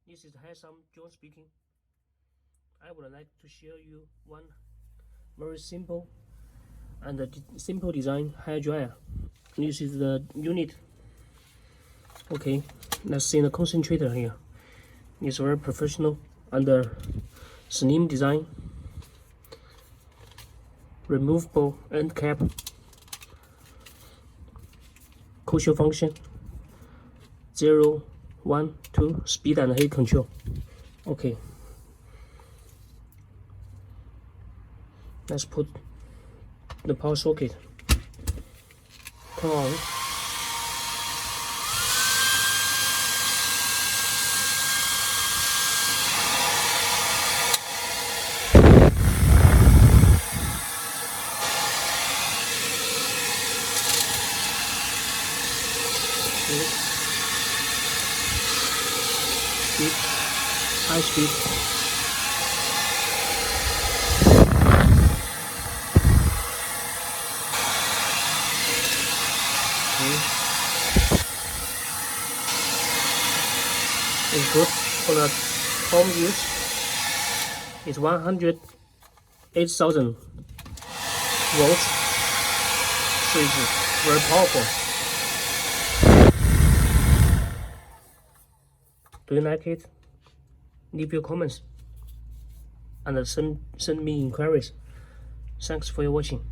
This is HAIRSome John speaking. I would like to share you one very simple and simple design hair dryer. This is the unit. Okay, let's see the concentrator here. It's very professional and slim design. Removable end cap. Crucial function 0, 1, 2 speed and heat control. Okay, let's put the power socket. Turn on. Speed, high speed. It's good for the home use. It's 108,000 volts, so it's very powerful. Do you like it? Leave your comments and send me inquiries. Thanks for your watching.